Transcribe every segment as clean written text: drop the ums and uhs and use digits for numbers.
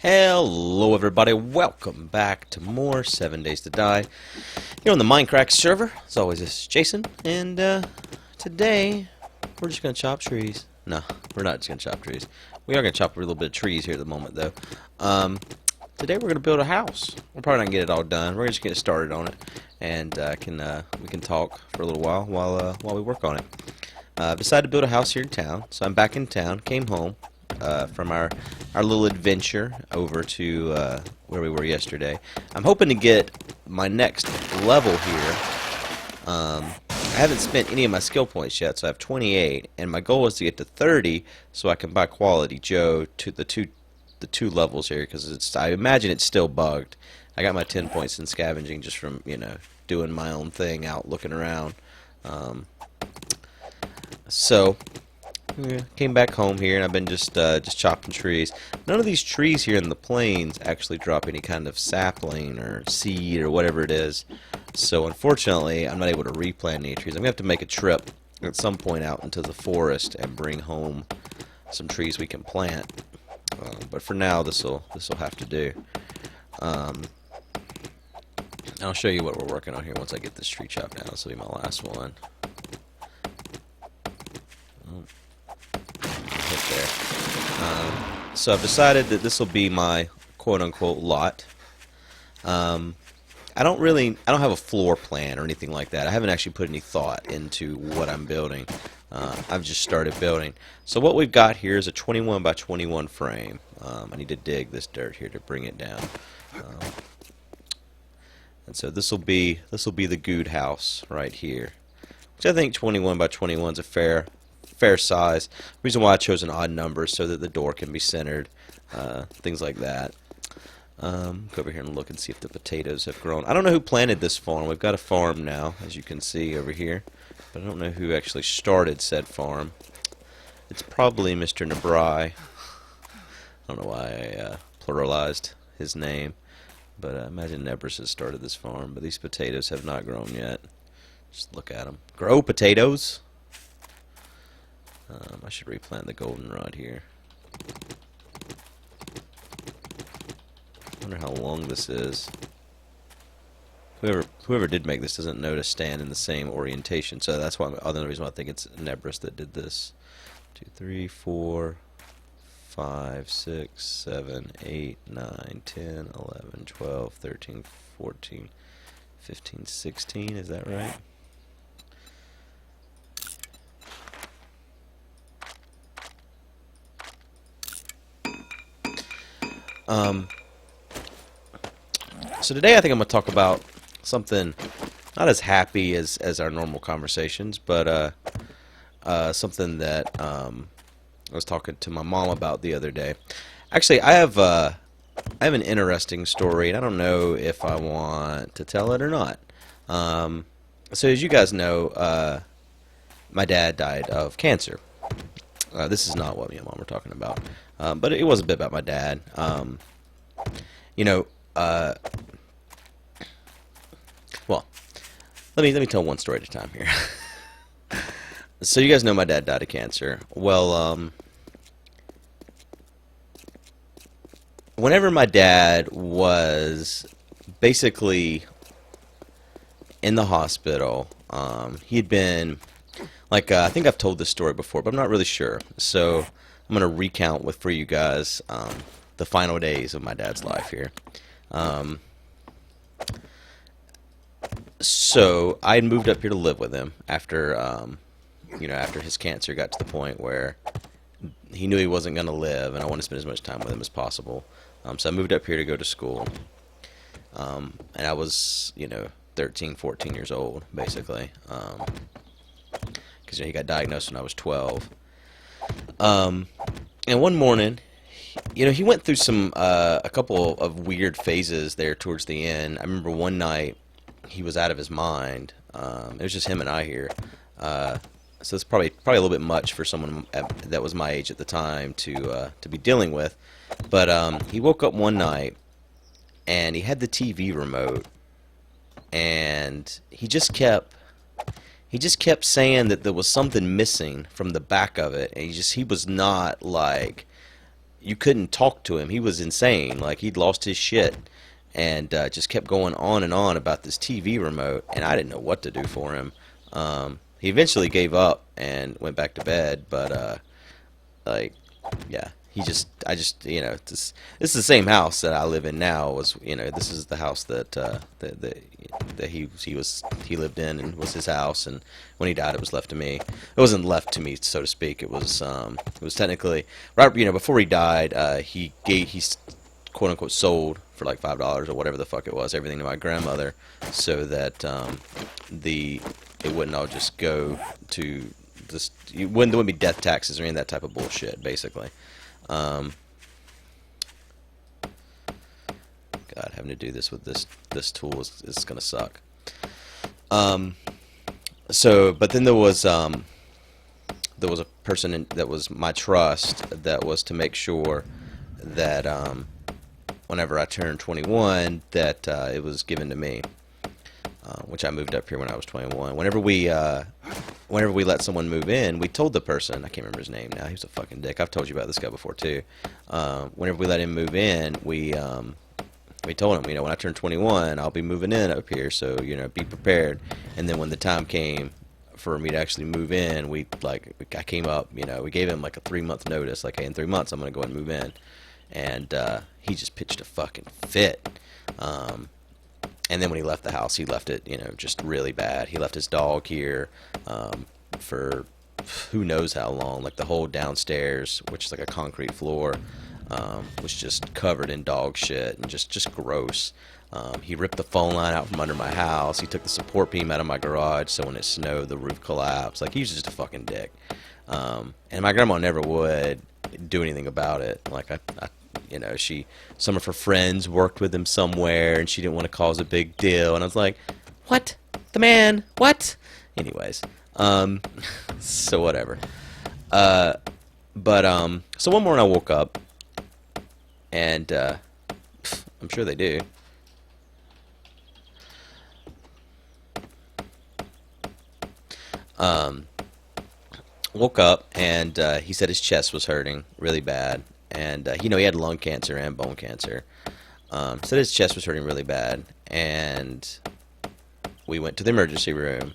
Hello everybody, welcome back to more 7 Days to Die here on the Mindcrack server. As always, this is Jason, and today we're just going to chop trees. No, we're not just going to chop trees. We are going to chop a little bit of trees here at the moment, though. Today we're going to build a house. We're probably not going to get it all done. We're just getting started on it, and we can talk for a little while we work on it. I've decided to build a house here in town, so I'm back in town, came home from our little adventure over to where we were yesterday. I'm hoping to get my next level here. I haven't spent any of my skill points yet, so I have 28, and my goal is to get to 30 so I can buy Quality Joe to the two levels here, because I imagine it's still bugged. I got my 10 points in scavenging just from doing my own thing out looking around. So came back home here, and I've been just chopping trees. None of these trees here in the plains actually drop any kind of sapling or seed or whatever it is. So unfortunately, I'm not able to replant any trees. I'm gonna have to make a trip at some point out into the forest and bring home some trees we can plant. But for now, this'll have to do. I'll show you what we're working on here once I get this tree chopped down. This will be my last one. There. So I've decided that this will be my quote-unquote lot. I don't have a floor plan or anything like that. I haven't actually put any thought into what I'm building. I've just started building. So what we've got here is a 21 by 21 frame. I need to dig this dirt here to bring it down. And so this will be the good house right here, which I think 21 by 21 is a fair size. Reason why I chose an odd number so that the door can be centered, things like that. Go over here and look and see if the potatoes have grown. I don't know who planted this farm. We've got a farm now, as you can see over here, but I don't know who actually started said farm. It's probably Mr. Nabrai. I don't know why I pluralized his name, but I imagine Nebris has started this farm. But these potatoes have not grown yet. Just look at them. Grow potatoes. I should replant the goldenrod here. I wonder how long this is. Whoever did make this doesn't know to stand in the same orientation, so that's why other reason why I think it's Nebris that did this. 2, 3, 4, 5, 6, 7, 8, 9, 10, 11, 12, 13, 14, 15, 16. Is that right? So today I think I'm going to talk about something not as happy as our normal conversations, but something that I was talking to my mom about the other day. Actually, I have an interesting story, and I don't know if I want to tell it or not. So as you guys know, my dad died of cancer. This is not what me and mom were talking about, but it was a bit about my dad. Well, let me tell one story at a time here. So you guys know my dad died of cancer. Well, whenever my dad was basically in the hospital, he had been, like, I think I've told this story before, but I'm not really sure. So I'm going to recount for you guys the final days of my dad's life here. So I had moved up here to live with him after, after his cancer got to the point where he knew he wasn't going to live, and I wanted to spend as much time with him as possible. So I moved up here to go to school. And I was, 13, 14 years old, basically. Because he got diagnosed when I was 12. And one morning, he went through a couple of weird phases there towards the end. I remember one night he was out of his mind. It was just him and I here. So it's probably a little bit much for someone that was my age at the time to be dealing with. But he woke up one night and he had the TV remote, and he just kept saying that there was something missing from the back of it, and he was not like you couldn't talk to him. He was insane. Like, he'd lost his shit, and just kept going on and on about this TV remote, and I didn't know what to do for him. He eventually gave up and went back to bed, but like, yeah, I just, this is the same house that I live in now. This is the house that he lived in, and was his house. And when he died, it was left to me. It wasn't left to me, so to speak. It was technically right, before he died. He quote unquote sold for like $5 or whatever the fuck it was, everything to my grandmother, so that it wouldn't all just go to this. There wouldn't be death taxes or any of that type of bullshit, basically. God, having to do this with this tool is gonna suck. But then there was a person that was my trust, that was to make sure that whenever I turned 21, that it was given to me. Which I moved up here when I was 21. Whenever we let someone move in, we told the person, I can't remember his name now, he was a fucking dick. I've told you about this guy before too. Whenever we let him move in, we told him, when I turn 21, I'll be moving in up here, so be prepared. And then when the time came for me to actually move in, I came up, we gave him like a 3-month notice, like, hey, in 3 months I'm gonna go ahead and move in, and he just pitched a fucking fit. And then when he left the house, he left it, just really bad. He left his dog here for who knows how long. Like, the whole downstairs, which is like a concrete floor, was just covered in dog shit and just gross. He ripped the phone line out from under my house. He took the support beam out of my garage, so when it snowed, the roof collapsed. Like, he was just a fucking dick. And my grandma never would do anything about it. Like, some of her friends worked with him somewhere, and she didn't want to cause a big deal. And I was like, what? The man? What? Anyways, so whatever. So one morning I woke up, and I'm sure they do. Woke up, and he said his chest was hurting really bad. And, he had lung cancer and bone cancer. Said his chest was hurting really bad. And we went to the emergency room.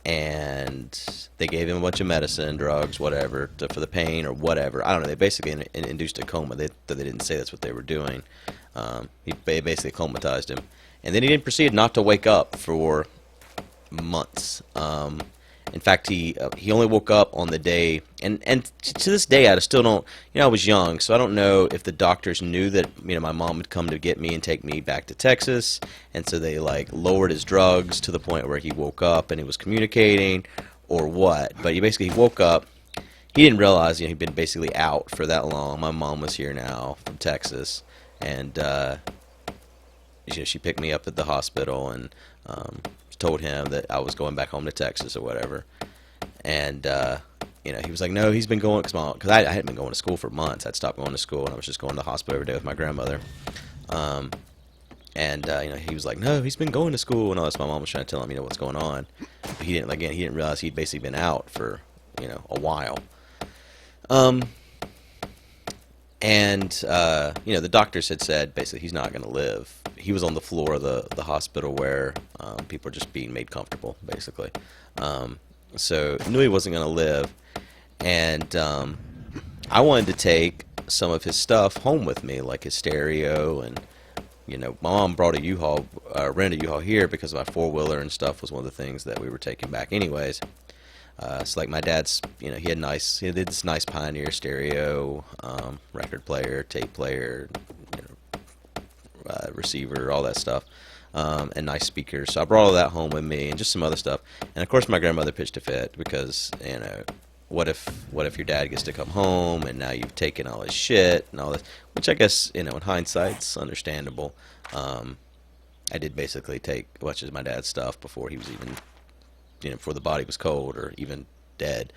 And they gave him a bunch of medicine, drugs, whatever, for the pain or whatever. I don't know. They basically induced a coma. They didn't say that's what they were doing. They basically comatized him. And then he didn't proceed not to wake up for months. In fact, he only woke up on the day, and to this day, I still don't, I was young, so I don't know if the doctors knew that, my mom would come to get me and take me back to Texas, and so they, lowered his drugs to the point where he woke up and he was communicating, or what. But he woke up, he didn't realize, he'd been basically out for that long. My mom was here now from Texas, and, she picked me up at the hospital, and, told him that I was going back home to Texas or whatever. And, he was like, no, he's been going, because I hadn't been going to school for months. I'd stopped going to school, and I was just going to the hospital every day with my grandmother. He was like, no, he's been going to school and all this. My mom was trying to tell him, what's going on. But he didn't realize he'd basically been out for, a while. The doctors had said basically he's not going to live. He was on the floor of the hospital where people are just being made comfortable, basically. So knew he wasn't going to live. And I wanted to take some of his stuff home with me, like his stereo. And, my mom brought a U-Haul, rented a U-Haul here because my four-wheeler and stuff was one of the things that we were taking back anyways. So like my dad's, he had this nice Pioneer stereo, record player, tape player, receiver, all that stuff, and nice speakers. So I brought all that home with me, and just some other stuff. And of course my grandmother pitched a fit because, what if your dad gets to come home and now you've taken all his shit and all this, which I guess, in hindsight's understandable. I did basically take much of my dad's stuff before he was even, before the body was cold or even dead.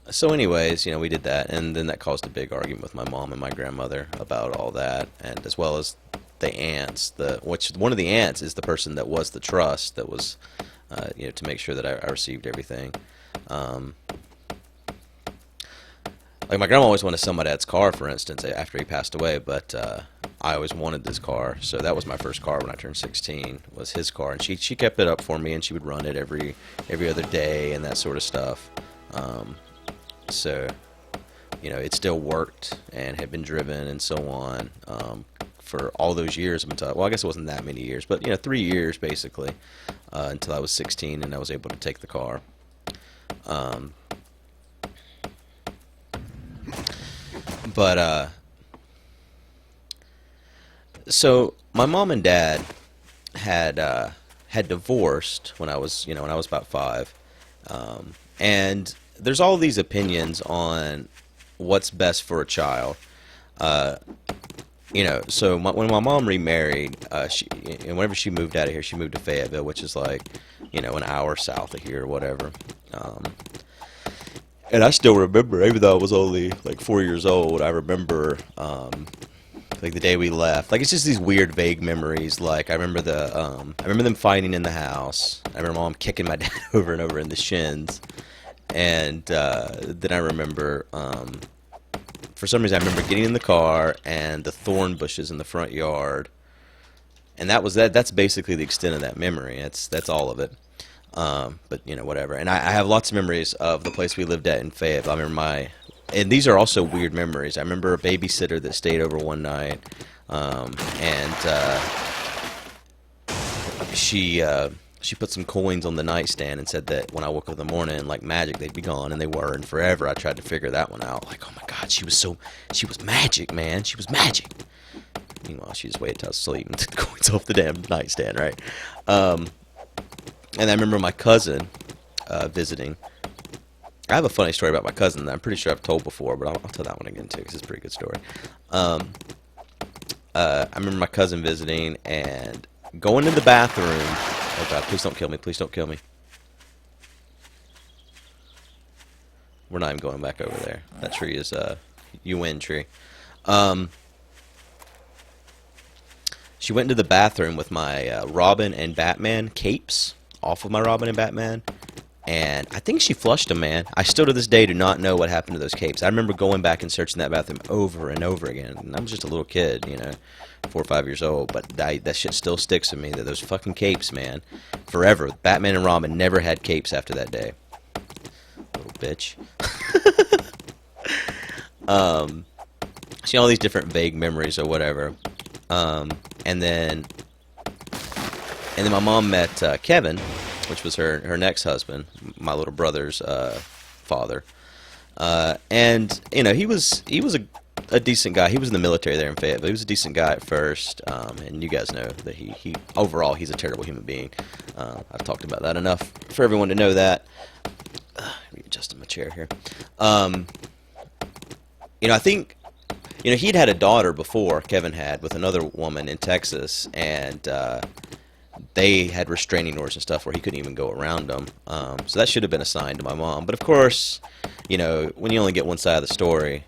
So anyways, we did that, and then that caused a big argument with my mom and my grandmother about all that, and as well as the aunts. Which one of the aunts is the person that was the trust that was to make sure that I received everything. Like my grandma always wanted to sell my dad's car, for instance, after he passed away, but I always wanted this car, so that was my first car when I turned 16, was his car, and she kept it up for me, and she would run it every other day and that sort of stuff. So, it still worked and had been driven and so on for all those years until, well, I guess it wasn't that many years, but 3 years basically until I was 16 and I was able to take the car. So my mom and dad had divorced when I was about 5, and there's all these opinions on what's best for a child. So when my mom remarried, and whenever she moved out of here, she moved to Fayetteville, which is like, an hour south of here or whatever. And I still remember, even though I was only like 4 years old, I remember like the day we left. Like, it's just these weird, vague memories. Like, I remember I remember them fighting in the house. I remember Mom kicking my dad over and over in the shins. And then I remember, for some reason, I remember getting in the car and the thorn bushes in the front yard. And that's basically the extent of that memory. That's all of it. But whatever. And I have lots of memories of the place we lived at in Fayetteville. I remember and these are also weird memories. I remember a babysitter that stayed over one night, and she put some coins on the nightstand and said that when I woke up in the morning, like magic, they'd be gone, and they were. And forever, I tried to figure that one out. Like, oh my God, she was magic, man. She was magic. Meanwhile, she just waited till I was asleep and took the coins off the damn nightstand, right? And I remember my cousin visiting. I have a funny story about my cousin that I'm pretty sure I've told before, but I'll tell that one again too, because it's a pretty good story. I remember my cousin visiting and going to the bathroom. Oh God, please don't kill me. Please don't kill me. We're not even going back over there. That tree is a UN tree. She went into the bathroom with my Robin and Batman capes off of my Robin and Batman, and I think she flushed them, man. I still to this day do not know what happened to those capes. I remember going back and searching that bathroom over and over again, and I was just a little kid, 4 or 5 years old, but that shit still sticks with me, that those fucking capes, man, forever. Batman and Robin never had capes after that day. Little bitch. All these different vague memories or whatever. And then my mom met Kevin, which was her next husband, my little brother's father. And he was a decent guy. He was in the military there in Fayetteville. He was a decent guy at first, and you guys know that he overall he's a terrible human being. I've talked about that enough for everyone to know that. Let me adjust my chair here. I think. He'd had a daughter before, Kevin had, with another woman in Texas, and they had restraining orders and stuff where he couldn't even go around them. So that should have been a sign to my mom. But of course, when you only get one side of the story,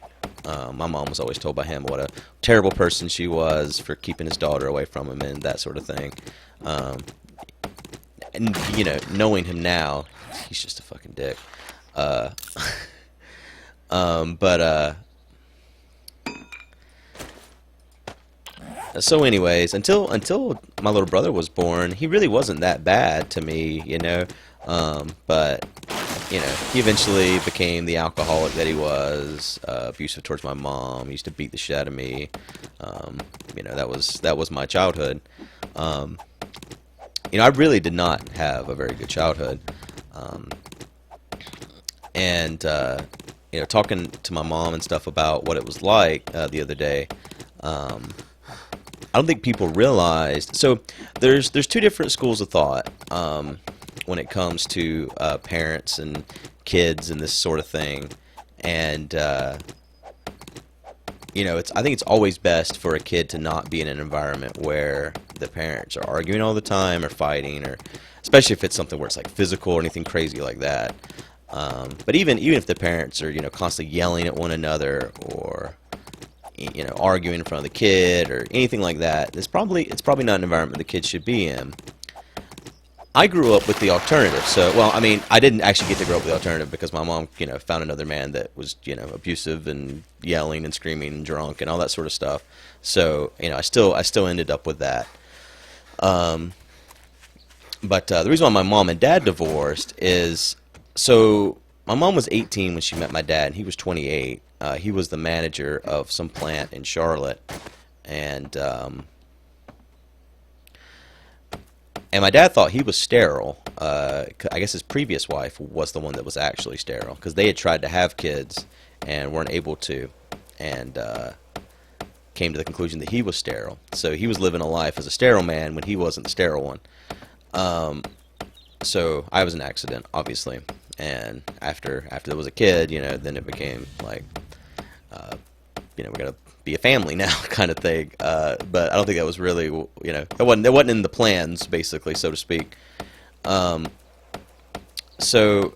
my mom was always told by him what a terrible person she was for keeping his daughter away from him and that sort of thing. And, knowing him now, he's just a fucking dick. So anyways, until my little brother was born, he really wasn't that bad to me, but he eventually became the alcoholic that he was, abusive towards my mom. He used to beat the shit out of me. That was my childhood. I really did not have a very good childhood. Talking to my mom and stuff about what it was like the other day, I don't think people realized. So there's two different schools of thought when it comes to parents and kids and this sort of thing. And I think it's always best for a kid to not be in an environment where the parents are arguing all the time or fighting, or especially if it's something where it's like physical or anything crazy like that. But even if the parents are constantly yelling at one another or arguing in front of the kid or anything like that, it's probably not an environment the kid should be in. I grew up with the alternative. So, well, I mean, I didn't actually get to grow up with the alternative because my mom, found another man that was, abusive and yelling and screaming and drunk and all that sort of stuff. So, I still ended up with that. Um, but the reason why my mom and dad divorced is, so my mom was 18 when she met my dad, and he was 28. He was the manager of some plant in Charlotte, and my dad thought he was sterile. I guess his previous wife was the one that was actually sterile, because they had tried to have kids and weren't able to, and came to the conclusion that he was sterile. So he was living a life as a sterile man when he wasn't the sterile one. So I was an accident, obviously. And after there was a kid, then it became like, we gotta be a family now, kind of thing. But I don't think that was really, it wasn't in the plans, basically, so to speak. So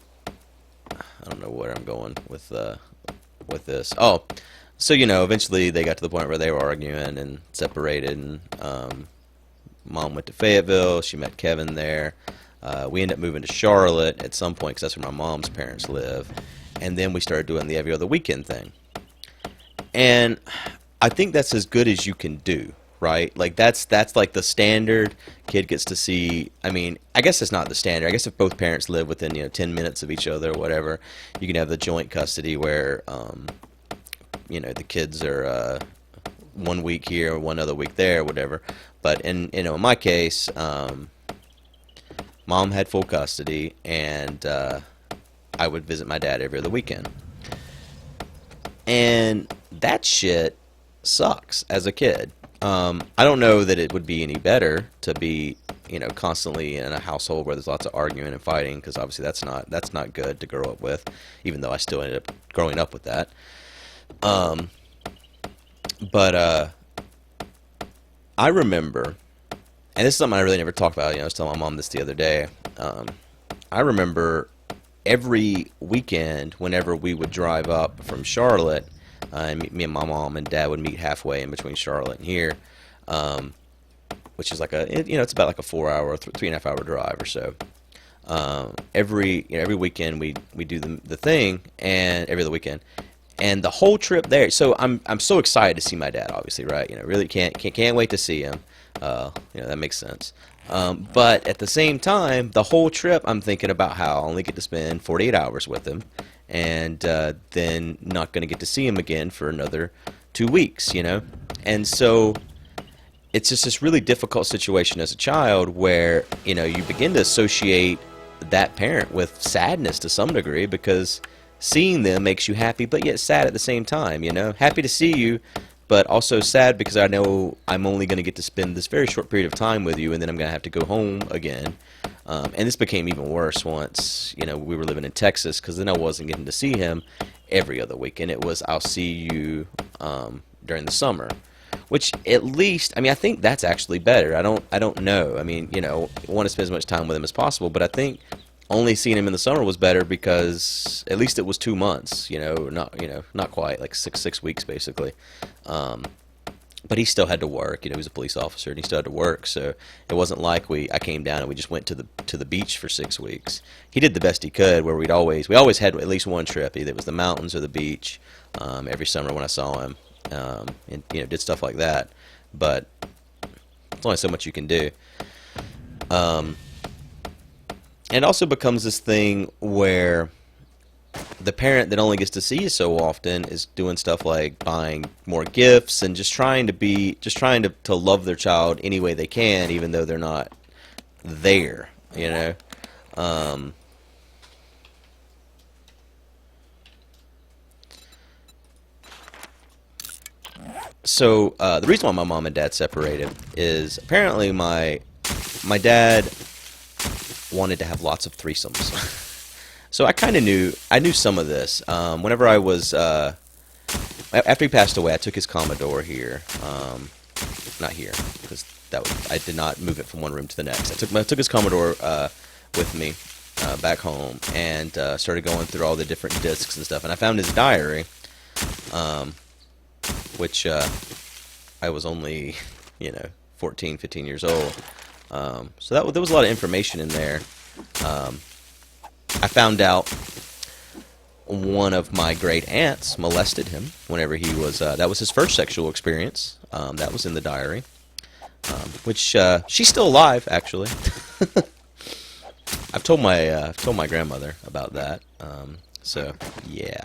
I don't know where I'm going with this. Oh, so eventually they got to the point where they were arguing and separated, and Mom went to Fayetteville. She met Kevin there. We ended up moving to Charlotte at some point because that's where my mom's parents live. And then we started doing the every other weekend thing. And I think that's as good as you can do, right? Like that's like the standard. Kid gets to see. I mean, I guess it's not the standard. I guess if both parents live within 10 minutes of each other or whatever, you can have the joint custody where the kids are 1 week here, 1 other week there, or whatever. But in my case, Mom had full custody, and I would visit my dad every other weekend. And that shit sucks as a kid. I don't know that it would be any better to be, constantly in a household where there's lots of arguing and fighting, because obviously that's not good to grow up with, even though I still ended up growing up with that. But I remember, and this is something I really never talked about. I was telling my mom this the other day. I remember every weekend, whenever we would drive up from Charlotte, and me and my mom and dad would meet halfway in between Charlotte and here, which is like it's about like a 4-hour, 3.5-hour drive or so. Every weekend we do the thing, and every other weekend. And the whole trip there, so I'm so excited to see my dad, obviously, right? Really can't wait to see him. That makes sense. But at the same time, the whole trip, I'm thinking about how I only get to spend 48 hours with him, and then not going to get to see him again for another 2 weeks, And so it's just this really difficult situation as a child where, you begin to associate that parent with sadness to some degree, because seeing them makes you happy, but yet sad at the same time, Happy to see you, but also sad because I know I'm only going to get to spend this very short period of time with you, and then I'm going to have to go home again. And this became even worse once, we were living in Texas, because then I wasn't getting to see him every other weekend. It was, I'll see you during the summer, which at least, I think that's actually better. I don't know. I want to spend as much time with him as possible, but I think only seeing him in the summer was better because at least it was 2 months, not quite, like six weeks basically. But he still had to work. He was a police officer, and he still had to work. So it wasn't like I came down and we just went to the beach for 6 weeks. He did the best he could. Where we always had at least one trip. Either it was the mountains or the beach. Every summer when I saw him, and did stuff like that. But it's only so much you can do. And it also becomes this thing where the parent that only gets to see you so often is doing stuff like buying more gifts and just trying to love their child any way they can, even though they're not there, So the reason why my mom and dad separated is apparently my dad wanted to have lots of threesomes. So I knew some of this. Whenever I was, after he passed away, I took his Commodore here. Not here, because I did not move it from one room to the next. I took his Commodore with me back home, and started going through all the different discs and stuff. And I found his diary, which I was only, 14, 15 years old. So there was a lot of information in there. I found out one of my great aunts molested him whenever he was, that was his first sexual experience. That was in the diary. Which, she's still alive, actually. I've told my grandmother about that. So, yeah.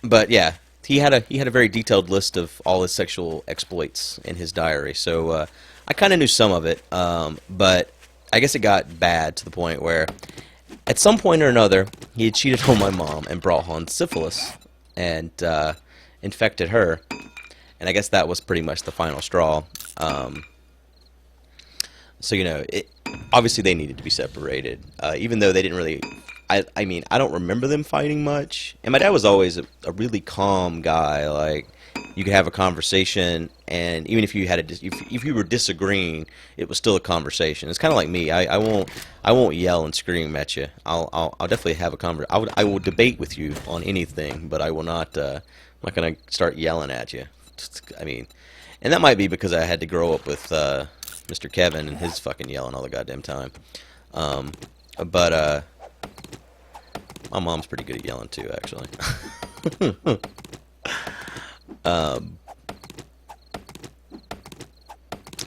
But yeah, he had a very detailed list of all his sexual exploits in his diary. So, I kind of knew some of it. But I guess it got bad to the point where at some point or another, he had cheated on my mom and brought on syphilis and infected her. And I guess that was pretty much the final straw. So, obviously they needed to be separated. Even though they didn't really... I mean, I don't remember them fighting much. And my dad was always a really calm guy. Like, you could have a conversation, and even if you had if you were disagreeing, it was still a conversation. It's kind of like me. I won't yell and scream at you. I'll definitely have a conversation. I will debate with you on anything, but I will not. I'm not gonna start yelling at you. I mean, and that might be because I had to grow up with Mr. Kevin and his fucking yelling all the goddamn time. But my mom's pretty good at yelling too, actually.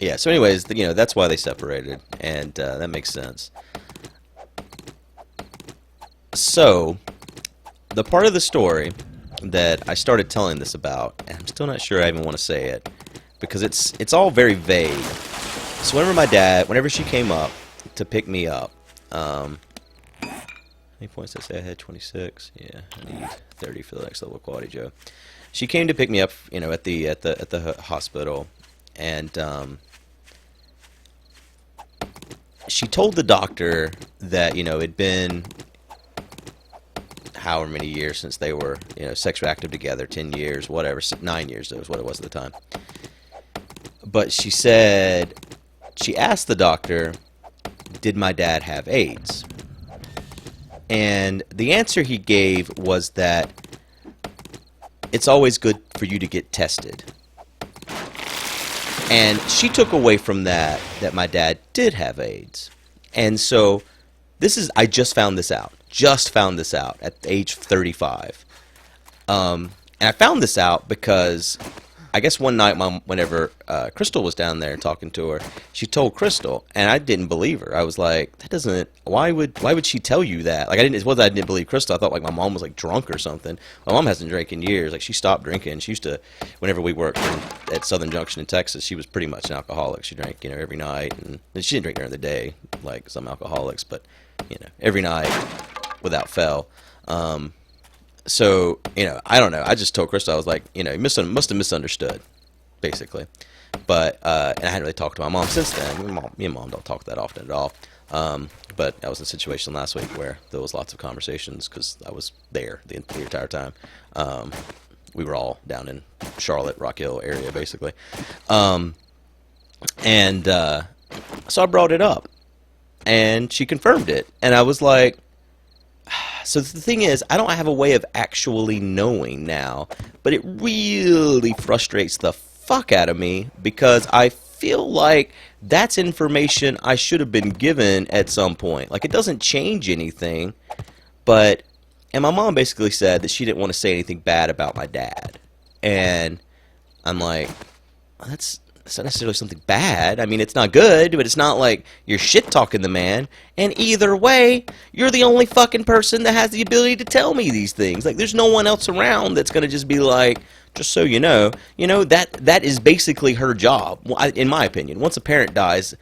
Yeah, so anyways, that's why they separated, and that makes sense. So, the part of the story that I started telling this about, and I'm still not sure I even want to say it, because it's all very vague. So whenever she came up to pick me up, how many points did I say I had? 26. Yeah, I need 30 for the next level of Quality Joe. She came to pick me up, at the hospital, and she told the doctor that it'd been however many years since they were sexually active together, 10 years, whatever, 9 years. That was what it was at the time. But she asked the doctor, did my dad have AIDS? And the answer he gave was that it's always good for you to get tested. And she took away from that my dad did have AIDS. And so I just found this out. Just found this out at age 35. And I found this out because I guess one night, whenever Crystal was down there talking to her, she told Crystal, and I didn't believe her. I was like, that doesn't. Why would she tell you that? Like, it wasn't I didn't believe Crystal. I thought like my mom was like drunk or something. My mom hasn't drank in years. Like, she stopped drinking. She used to, whenever we worked at Southern Junction in Texas, she was pretty much an alcoholic. She drank every night, and she didn't drink during the day like some alcoholics, but every night without fail. So, I don't know. I just told Krista, I was like, he must have misunderstood, basically. But, and I hadn't really talked to my mom since then. Me and mom don't talk that often at all. But I was in a situation last week where there was lots of conversations because I was there the entire time. We were all down in Charlotte, Rock Hill area, basically. So I brought it up, and she confirmed it. And I was like, so the thing is, I don't have a way of actually knowing now, but it really frustrates the fuck out of me because I feel like that's information I should have been given at some point. Like, it doesn't change anything, and my mom basically said that she didn't want to say anything bad about my dad. And I'm like, that's not necessarily something bad. I mean, it's not good, but it's not like you're shit-talking the man. And either way, you're the only fucking person that has the ability to tell me these things. Like, there's no one else around that's going to just be like, just so you know, that is basically her job, in my opinion. Once a parent dies,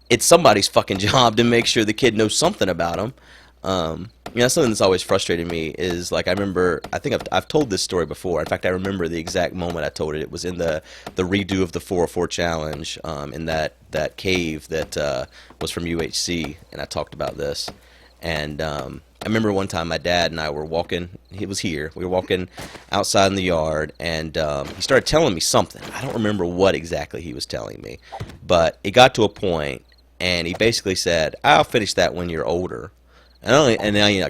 it's somebody's fucking job to make sure the kid knows something about him. Something that's always frustrated me is, like, I think I've told this story before. In fact, I remember the exact moment I told it. It was in the redo of the 404 challenge, in that cave that was from UHC, and I talked about this. And I remember one time my dad and I were walking. He was here. We were walking outside in the yard, and he started telling me something. I don't remember what exactly he was telling me, but it got to a point, and he basically said, "I'll finish that when you're older." Like I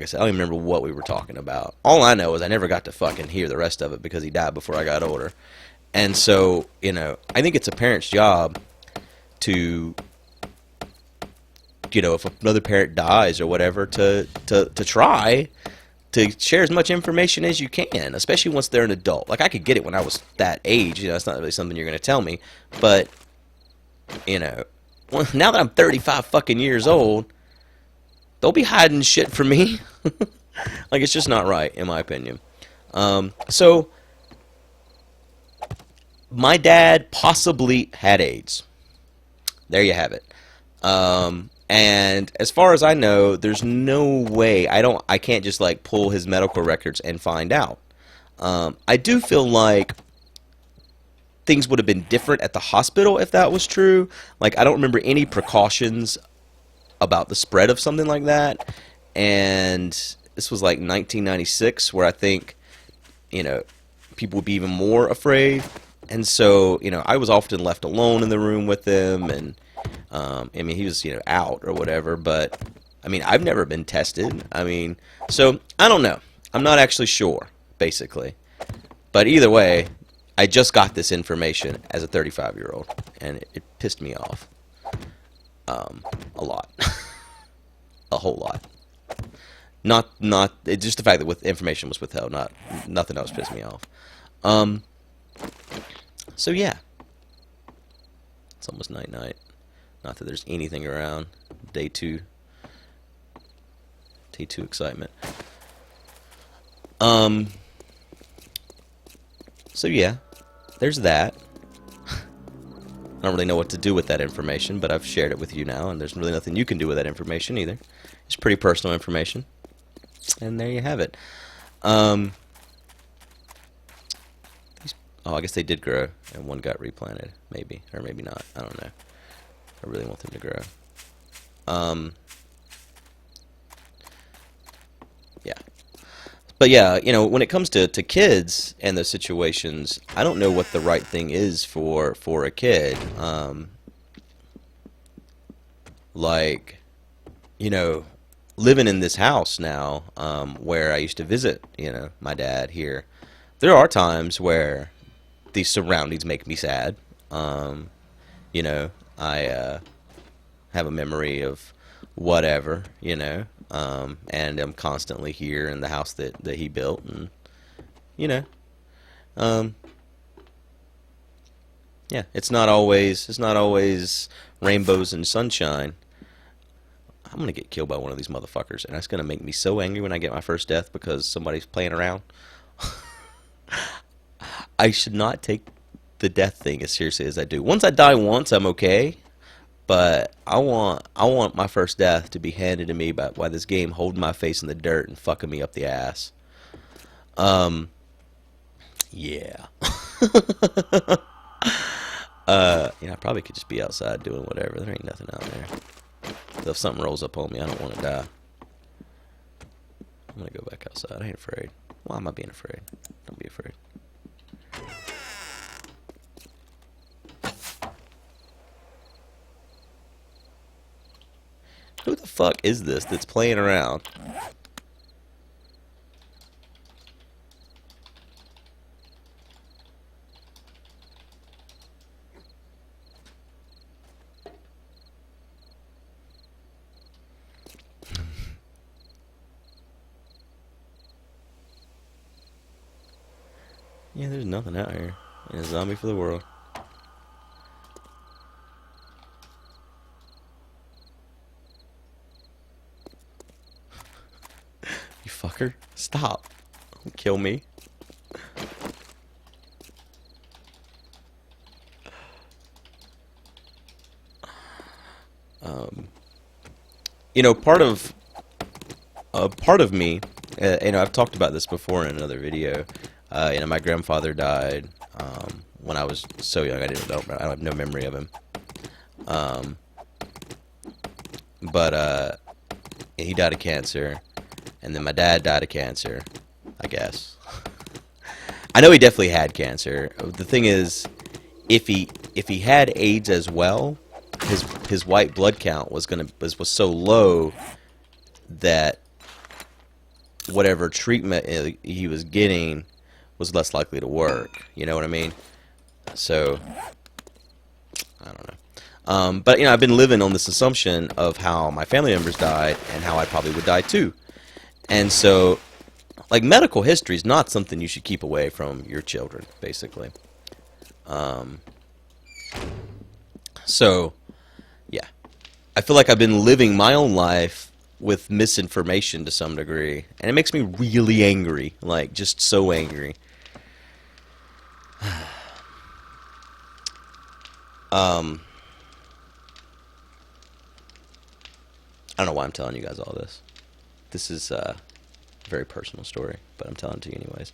said, I don't even remember what we were talking about. All I know is I never got to fucking hear the rest of it because he died before I got older. And so, I think it's a parent's job to, if another parent dies or whatever, to try to share as much information as you can, especially once they're an adult. Like, I could get it when I was that age. It's not really something you're going to tell me. But, now that I'm 35 fucking years old, they'll be hiding shit from me. Like, it's just not right, in my opinion. So, my dad possibly had AIDS. There you have it. And as far as I know, there's no way, I can't just like pull his medical records and find out. I do feel like things would have been different at the hospital if that was true. Like, I don't remember any precautions about the spread of something like that. And this was like 1996, where I think, people would be even more afraid. And so, I was often left alone in the room with him, and he was, out or whatever, but, I've never been tested. So, I don't know. I'm not actually sure, basically. But either way, I just got this information as a 35-year-old, and it pissed me off. A lot. A whole lot. Just the fact that information was withheld, nothing else pissed me off. So yeah. It's almost night-night. Not that there's anything around. Day two excitement. So yeah, there's that. I don't really know what to do with that information, but I've shared it with you now, and there's really nothing you can do with that information either. It's pretty personal information. And there you have it. I guess they did grow, and one got replanted, maybe, or maybe not. I don't know. I really want them to grow. Yeah. But yeah, when it comes to kids and those situations, I don't know what the right thing is for a kid. Living in this house now, where I used to visit, my dad here, there are times where these surroundings make me sad. I have a memory of whatever, and I'm constantly here in the house that he built, and, yeah, it's not always rainbows and sunshine. I'm gonna get killed by one of these motherfuckers, and that's gonna make me so angry when I get my first death because somebody's playing around. I should not take the death thing as seriously as I do. Once I die once, I'm okay. But I want my first death to be handed to me by this game holding my face in the dirt and fucking me up the ass. Yeah. I probably could just be outside doing whatever. There ain't nothing out there. So if something rolls up on me, I don't want to die. I'm gonna go back outside. I ain't afraid. Why am I being afraid? Don't be afraid. Who the fuck is this that's playing around? Yeah, there's nothing out here. And a zombie for the world. You fucker. Stop. Don't kill me. Part of me, I've talked about this before in another video. My grandfather died when I was so young. I have no memory of him. But he died of cancer, and then my dad died of cancer, I guess. I know he definitely had cancer. The thing is, if he had AIDS as well, his white blood count was so low that whatever treatment he was getting was less likely to work. You know what I mean? So I don't know. But I've been living on this assumption of how my family members died and how I probably would die too. And so, like, medical history is not something you should keep away from your children, basically. So, yeah. I feel like I've been living my own life with misinformation to some degree, and it makes me really angry, like, just so angry. I don't know why I'm telling you guys all this. This is a very personal story, but I'm telling it to you anyways.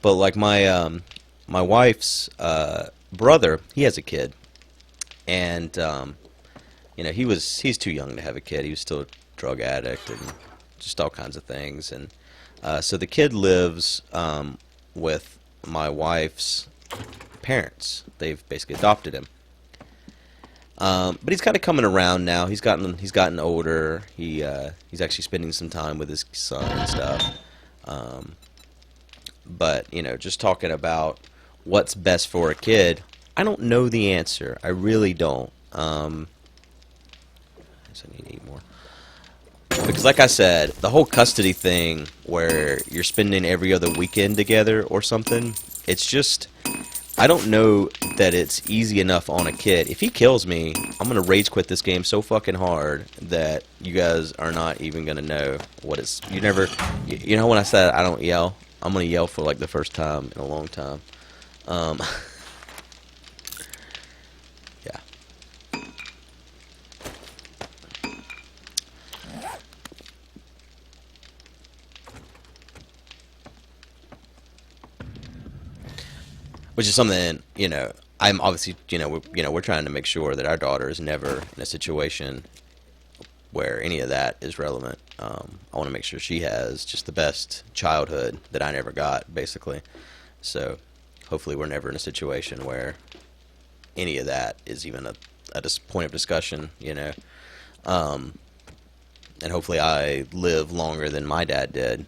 But like my wife's brother, he has a kid, and he's too young to have a kid. He was still a drug addict and just all kinds of things, and so the kid lives with my wife's parents. They've basically adopted him. But he's kind of coming around now. He's gotten older. He's actually spending some time with his son and stuff. But just talking about what's best for a kid, I don't know the answer. I really don't. I guess I need to eat more. Because like I said, the whole custody thing where you're spending every other weekend together or something, it's just, I don't know that it's easy enough on a kid. If he kills me, I'm going to rage quit this game so fucking hard that you guys are not even going to know what it's, when I said I don't yell, I'm going to yell for like the first time in a long time. Yeah. Which is something, I'm obviously, we're trying to make sure that our daughter is never in a situation where any of that is relevant. I want to make sure she has just the best childhood that I never got, basically. So hopefully we're never in a situation where any of that is even a point of discussion, and hopefully I live longer than my dad did.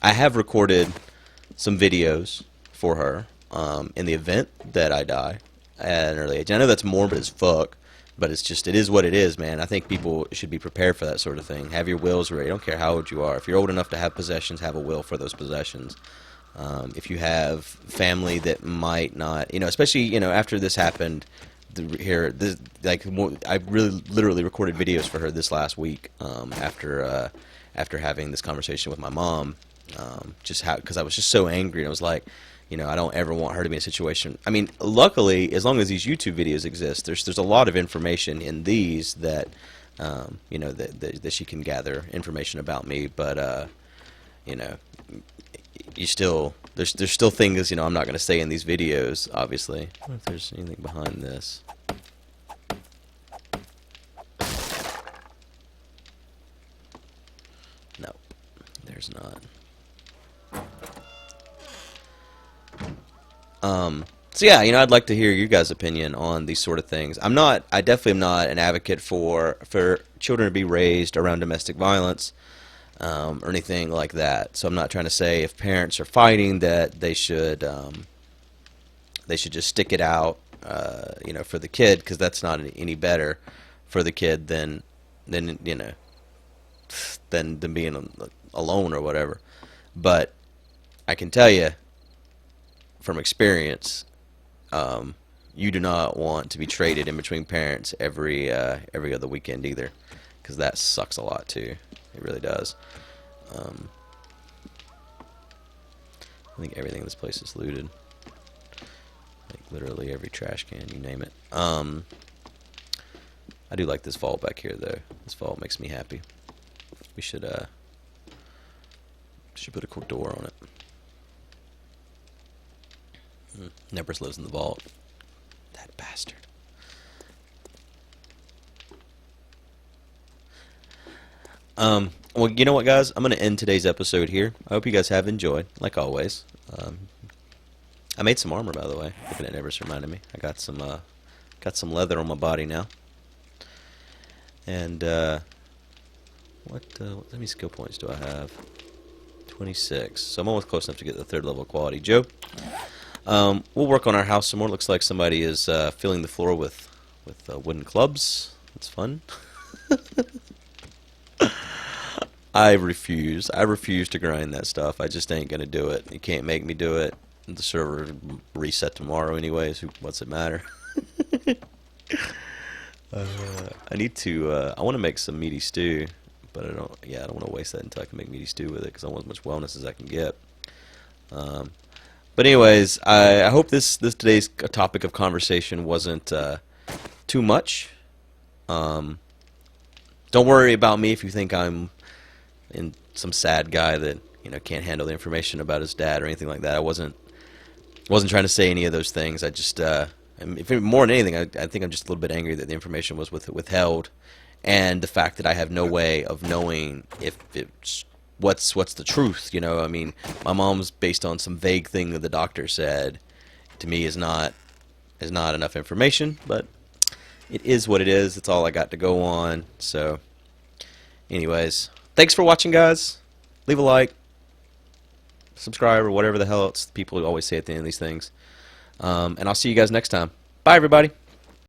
I have recorded some videos for her in the event that I die at an early age. I know that's morbid as fuck, but it is what it is, man. I think people should be prepared for that sort of thing. Have your wills ready. I don't care how old you are. If you're old enough to have possessions, have a will for those possessions. If you have family that might not, especially, after this happened, I really literally recorded videos for her this last week after having this conversation with my mom, because I was just so angry, and I was like, I don't ever want her to be in a situation. I mean, luckily, as long as these YouTube videos exist, there's a lot of information in these that, that she can gather information about me. But, there's still things, I'm not going to say in these videos, obviously. I wonder if there's anything behind this. No, there's not. So yeah, I'd like to hear your guys' opinion on these sort of things. I definitely am not an advocate for children to be raised around domestic violence, or anything like that. So I'm not trying to say if parents are fighting that they should just stick it out, for the kid, because that's not any better for the kid than being alone or whatever. But I can tell you from experience, you do not want to be traded in between parents every other weekend either, because that sucks a lot too. It really does. I think everything in this place is looted. Like literally every trash can, you name it. I do like this vault back here though. This vault makes me happy. We should put a quick door on it. Nebris lives in the vault. That bastard. Well, you know what, guys? I'm going to end today's episode here. I hope you guys have enjoyed, like always. I made some armor, by the way. Looking at Nebris reminded me. I got some leather on my body now. And, how many skill points do I have? 26. So I'm almost close enough to get the 3rd level quality. Joe, we'll work on our house some more. Looks like somebody is filling the floor with wooden clubs. That's fun. I refuse. I refuse to grind that stuff. I just ain't gonna do it. You can't make me do it. The server reset tomorrow anyways. What's it matter? I need to. I want to make some meaty stew, but I don't. Yeah, I don't want to waste that until I can make meaty stew with it because I want as much wellness as I can get. But anyways, I hope this today's topic of conversation wasn't too much. Don't worry about me if you think I'm some sad guy that can't handle the information about his dad or anything like that. I wasn't trying to say any of those things. I just if more than anything, I think I'm just a little bit angry that the information was withheld, and the fact that I have no way of knowing if it's what's the truth. I mean, my mom's based on some vague thing that the doctor said. To me, is not enough information, but it is what it is. It's all I got to go on. So, anyways, thanks for watching, guys. Leave a like, subscribe, or whatever the hell else people always say at the end of these things. And I'll see you guys next time. Bye, everybody.